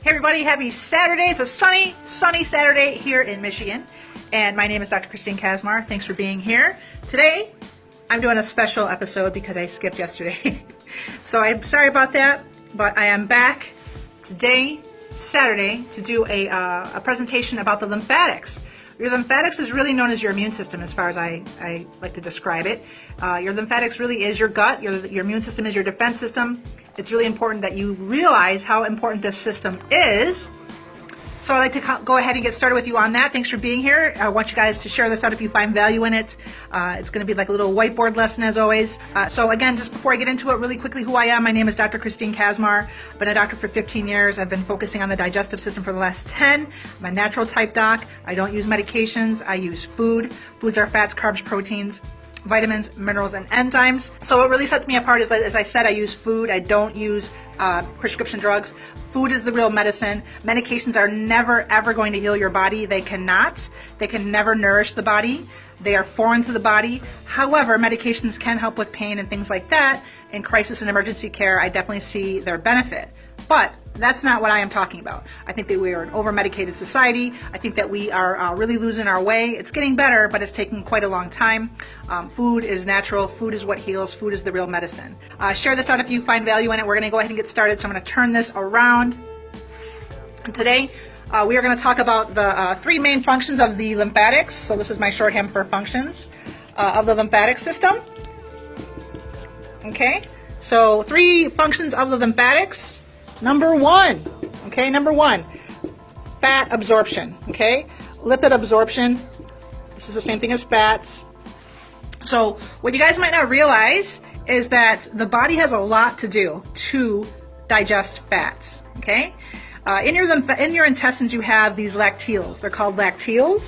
Hey everybody, happy Saturday. It's a sunny Saturday here in Michigan. And my name is Dr. Christine Kazmar. Thanks for being here. Today, I'm doing a special episode because I skipped yesterday. So I'm sorry about that, but I am back today, Saturday, to do a presentation about the lymphatics. Your lymphatics is really known as your immune system as far as I like to describe it. Your lymphatics really is your gut. Your immune system is your defense system. It's really important that you realize how important this system is. So I'd like to go ahead and get started with you on that. Thanks for being here. I want you guys to share this out if you find value in it. It's going to be like a little whiteboard lesson as always. So again, just before I get into it really quickly, who I am, my name is Dr. Christine Kazmar. I've been a doctor for 15 years. I've been focusing on the digestive system for the last 10. I'm a natural type doc. I don't use medications. I use food. Foods are fats, carbs, proteins, vitamins, minerals, and enzymes. So what really sets me apart is, as I said, I use food. I don't use prescription drugs. Food is the real medicine. Medications are never, ever going to heal your body. They cannot. They can never nourish the body. They are foreign to the body. However, medications can help with pain and things like that. In crisis and emergency care, I definitely see their benefit. But that's not what I am talking about. I think that we are an over-medicated society. I think that we are really losing our way. It's getting better, but it's taking quite a long time. Food is natural. Food is what heals. Food is the real medicine. Share this out if you find value in it. We're going to go ahead and get started. So I'm going to turn this around. And today, we are going to talk about the three main functions of the lymphatics. So this is my shorthand for functions of the lymphatic system. Okay, so three functions of the lymphatics. Number one, fat absorption, okay? Lipid absorption, this is the same thing as fats. So what you guys might not realize is that the body has a lot to do to digest fats, okay? In your intestines you have these lacteals. They're called lacteals.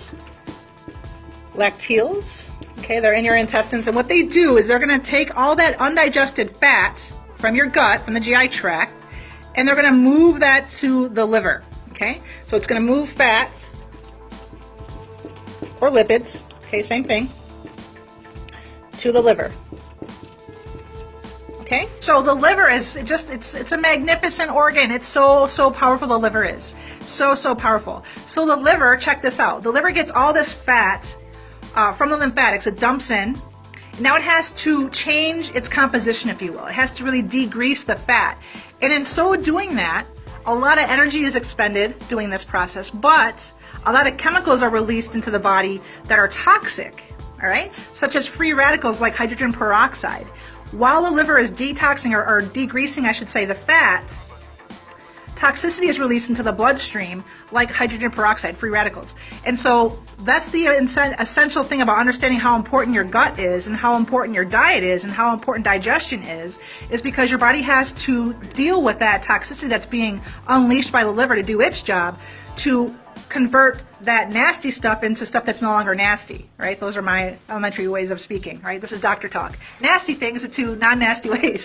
Okay, they're in your intestines, and what they do is they're going to take all that undigested fat from your gut, from the GI tract, and they're going to move that to the liver, okay? So it's going to move fats or lipids, okay, same thing, to the liver, okay? So the liver is it's a magnificent organ. It's so powerful, the liver is. So powerful. So the liver, check this out. The liver gets all this fat from the lymphatics. It dumps in. Now it has to change its composition, if you will. It has to really degrease the fat. And in so doing that, a lot of energy is expended doing this process, but a lot of chemicals are released into the body that are toxic, all right? Such as free radicals like hydrogen peroxide. While the liver is detoxing or degreasing, I should say, the fat, toxicity is released into the bloodstream like hydrogen peroxide, free radicals. And so that's the essential thing about understanding how important your gut is and how important your diet is and how important digestion is because your body has to deal with that toxicity that's being unleashed by the liver to do its job to convert that nasty stuff into stuff that's no longer nasty, right? Those are my elementary ways of speaking, right? This is doctor talk. Nasty things to non-nasty ways.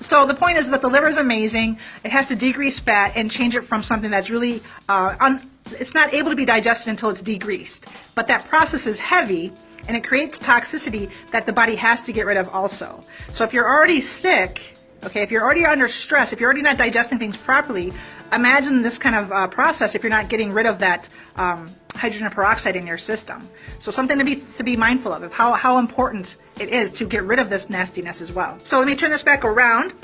So the point is that the liver is amazing. It has to degrease fat and change it from something that's really, it's not able to be digested until it's degreased. But that process is heavy and it creates toxicity that the body has to get rid of also. So if you're already sick, okay, if you're already under stress, if you're already not digesting things properly, imagine this kind of process if you're not getting rid of that hydrogen peroxide in your system. So something to be mindful of how important it is to get rid of this nastiness as well. So let me turn this back around.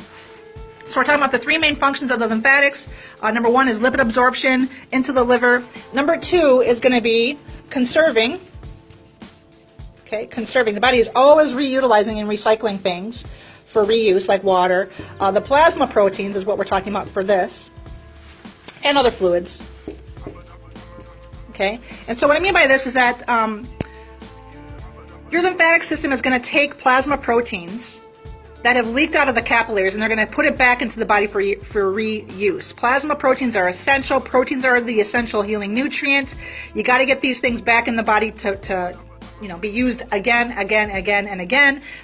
So we're talking about the three main functions of the lymphatics. Number one is lipid absorption into the liver. Number two is going to be conserving. Okay, conserving. The body is always reutilizing and recycling things for reuse, like water. The plasma proteins is what we're talking about for this, and other fluids. Okay, and so what I mean by this is that your lymphatic system is going to take plasma proteins that have leaked out of the capillaries and they're going to put it back into the body for reuse. Plasma proteins are essential. Proteins are the essential healing nutrient. You got to get these things back in the body to be used again.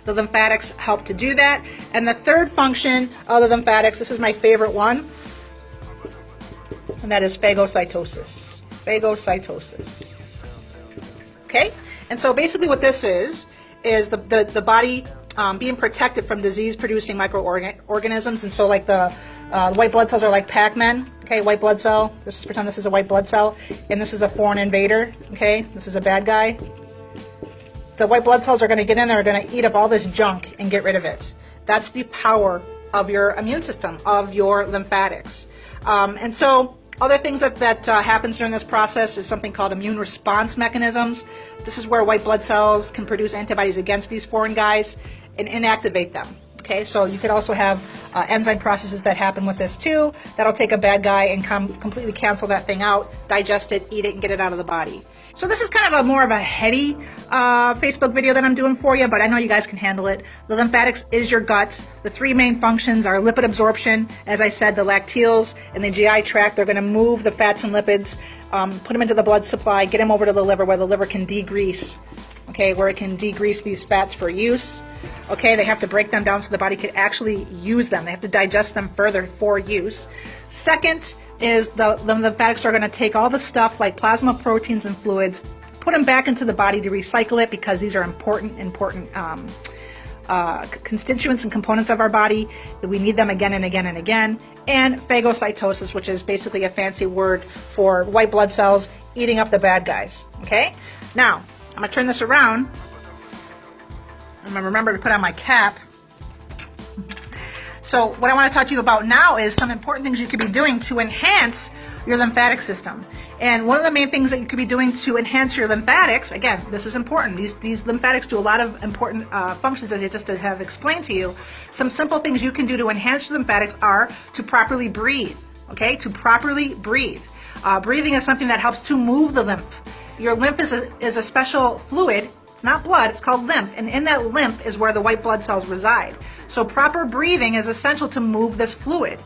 The lymphatics help to do that. And the third function of the lymphatics, this is my favorite one, and that is phagocytosis. Okay? And so basically what this is the body being protected from disease-producing microorganisms. And so like the white blood cells are like Pac-Man, okay? Okay, white blood cell. Pretend this is a white blood cell, and this is a foreign invader. Okay, this is a bad guy. The white blood cells are going to get in there, are going to eat up all this junk and get rid of it. That's the power of your immune system, of your lymphatics. And so other things that happens during this process is something called immune response mechanisms. This is where white blood cells can produce antibodies against these foreign guys and inactivate them. Okay, so you could also have enzyme processes that happen with this too. That'll take a bad guy and completely cancel that thing out, digest it, eat it, and get it out of the body. So this is kind of more of a heady Facebook video that I'm doing for you, but I know you guys can handle it. The lymphatics is your gut. The three main functions are lipid absorption. As I said, the lacteals and the GI tract, they're going to move the fats and lipids, put them into the blood supply, get them over to the liver where the liver can degrease, okay, where it can degrease these fats for use. Okay, they have to break them down so the body can actually use them. They have to digest them further for use. Second is the lymphatics are going to take all the stuff like plasma proteins and fluids, put them back into the body to recycle it because these are important constituents and components of our body. We need them again and again and again. And phagocytosis, which is basically a fancy word for white blood cells eating up the bad guys. Okay? Now, I'm going to turn this around. I'm going to remember to put on my cap. So what I want to talk to you about now is some important things you could be doing to enhance your lymphatic system. And one of the main things that you could be doing to enhance your lymphatics, again, this is important. These lymphatics do a lot of important functions, as I just have explained to you. Some simple things you can do to enhance your lymphatics are to properly breathe, okay? To properly breathe. Breathing is something that helps to move the lymph. Your lymph is a special fluid. It's not blood, it's called lymph, and in that lymph is where the white blood cells reside. So proper breathing is essential to move this fluid.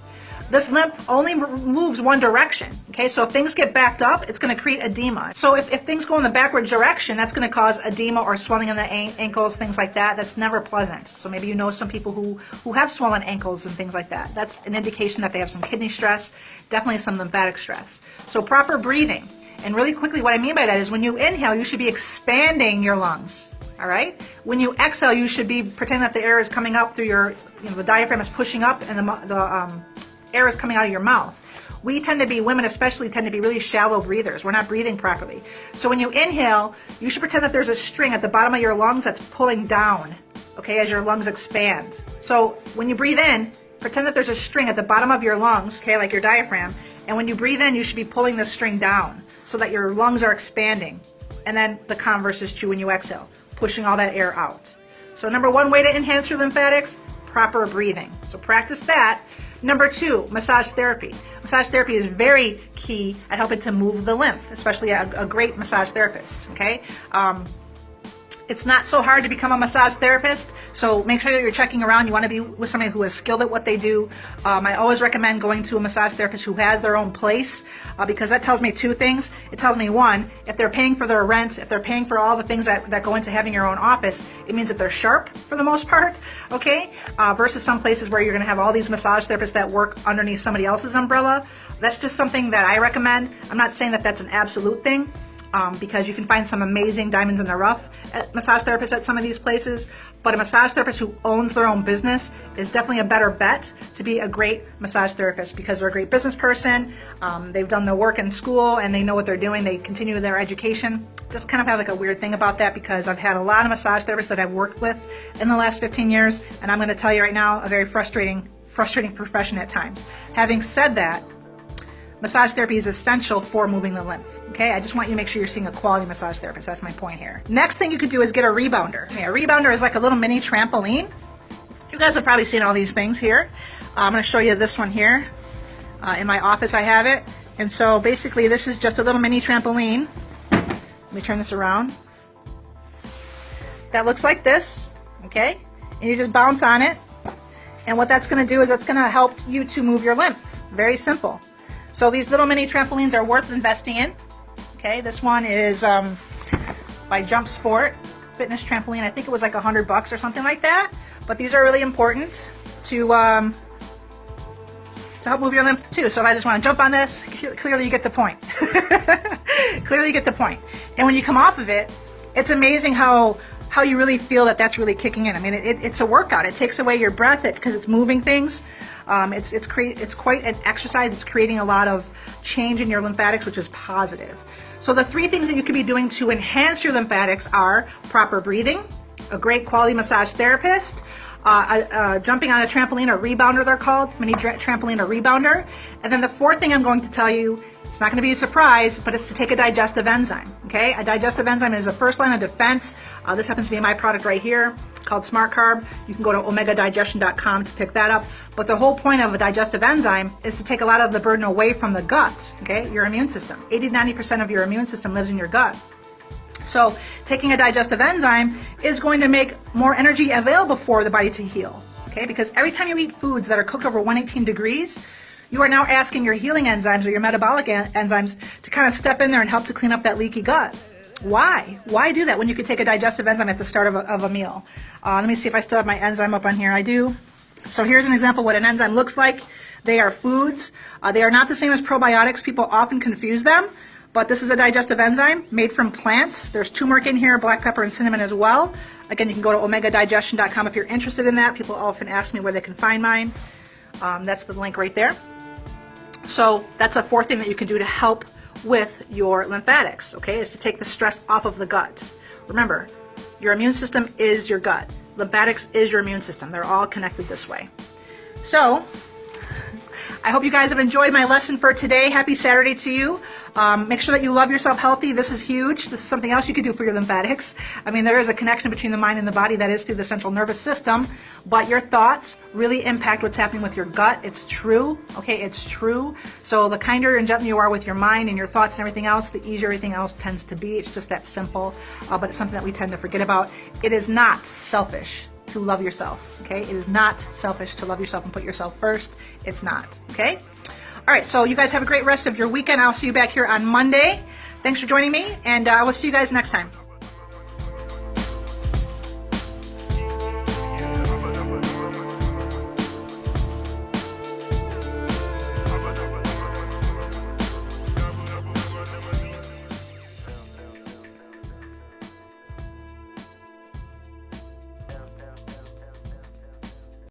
This lymph only moves one direction, okay? So if things get backed up, it's going to create edema. So if things go in the backward direction, that's going to cause edema or swelling in the ankles, things like that. That's never pleasant. So maybe you know some people who have swollen ankles and things like that. That's an indication that they have some kidney stress, definitely some lymphatic stress. So proper breathing. And really quickly, what I mean by that is when you inhale, you should be expanding your lungs, all right? When you exhale, you should be pretending that the air is coming up through your, the diaphragm is pushing up and the air is coming out of your mouth. We tend to be, women especially, tend to be really shallow breathers. We're not breathing properly. So when you inhale, you should pretend that there's a string at the bottom of your lungs that's pulling down, okay, as your lungs expand. So when you breathe in, pretend that there's a string at the bottom of your lungs, okay, like your diaphragm, and when you breathe in, you should be pulling the string down so that your lungs are expanding. And then the converse is true when you exhale, pushing all that air out. So number one way to enhance your lymphatics, proper breathing. So practice that. Number two, massage therapy. Massage therapy is very key at helping to move the lymph, especially a great massage therapist, okay? It's not so hard to become a massage therapist, so make sure that you're checking around. You want to be with somebody who is skilled at what they do. I always recommend going to a massage therapist who has their own place, because that tells me two things. It tells me, one, if they're paying for their rent, if they're paying for all the things that go into having your own office, it means that they're sharp for the most part, okay? Versus some places where you're going to have all these massage therapists that work underneath somebody else's umbrella. That's just something that I recommend. I'm not saying that that's an absolute thing, because you can find some amazing diamonds in the rough massage therapists at some of these places, but a massage therapist who owns their own business is definitely a better bet to be a great massage therapist because they're a great business person, they've done their work in school, and they know what they're doing, they continue their education. Just kind of have like a weird thing about that because I've had a lot of massage therapists that I've worked with in the last 15 years, and I'm going to tell you right now, a very frustrating profession at times. Having said that, massage therapy is essential for moving the lymph. Okay, I just want you to make sure you're seeing a quality massage therapist. That's my point here. Next thing you could do is get a rebounder. Okay, a rebounder is like a little mini trampoline. You guys have probably seen all these things here. I'm going to show you this one here. In my office I have it. And so basically this is just a little mini trampoline. Let me turn this around. That looks like this. Okay, and you just bounce on it. And what that's going to do is it's going to help you to move your lymph. Very simple. So these little mini trampolines are worth investing in. Okay, this one is by Jump Sport Fitness Trampoline. I think it was like $100 or something like that. But these are really important to help move your lymph too. So if I just want to jump on this, clearly you get the point. Clearly you get the point. And when you come off of it, it's amazing how how you really feel that that's really kicking in. I mean, it's a workout. It takes away your breath because it's moving things. It's quite an exercise. It's creating a lot of change in your lymphatics, which is positive. So the 3 things that you could be doing to enhance your lymphatics are proper breathing, a great quality massage therapist, jumping on a trampoline or rebounder, they're called, mini trampoline or rebounder. And then the 4th thing I'm going to tell you, it's not going to be a surprise, but it's to take a digestive enzyme, okay? A digestive enzyme is the first line of defense. This happens to be my product right here called Smart Carb. You can go to omegadigestion.com to pick that up. But the whole point of a digestive enzyme is to take a lot of the burden away from the gut, okay? Your immune system. 80-90% of your immune system lives in your gut. So taking a digestive enzyme is going to make more energy available for the body to heal, okay? Because every time you eat foods that are cooked over 118 degrees, you are now asking your healing enzymes or your metabolic enzymes to kind of step in there and help to clean up that leaky gut. Why? Why do that when you could take a digestive enzyme at the start of a meal? Let me see if I still have my enzyme up on here. I do. So here's an example of what an enzyme looks like. They are foods. They are not the same as probiotics. People often confuse them. But this is a digestive enzyme made from plants. There's turmeric in here, black pepper, and cinnamon as well. Again, you can go to omegadigestion.com if you're interested in that. People often ask me where they can find mine. That's the link right there. So that's the 4th thing that you can do to help with your lymphatics, okay, is to take the stress off of the gut. Remember, your immune system is your gut. Lymphatics is your immune system. They're all connected this way. So I hope you guys have enjoyed my lesson for today. Happy Saturday to you. Make sure that you love yourself healthy. This is huge. This is something else you could do for your lymphatics. I mean, there is a connection between the mind and the body that is through the central nervous system, but your thoughts really impact what's happening with your gut. It's true. Okay, it's true. So the kinder and gentler you are with your mind and your thoughts and everything else, the easier everything else tends to be. It's just that simple, but it's something that we tend to forget about. It is not selfish to love yourself, okay? It is not selfish to love yourself and put yourself first. It's not, okay? All right, so you guys have a great rest of your weekend. I'll see you back here on Monday. Thanks for joining me, and I will see you guys next time.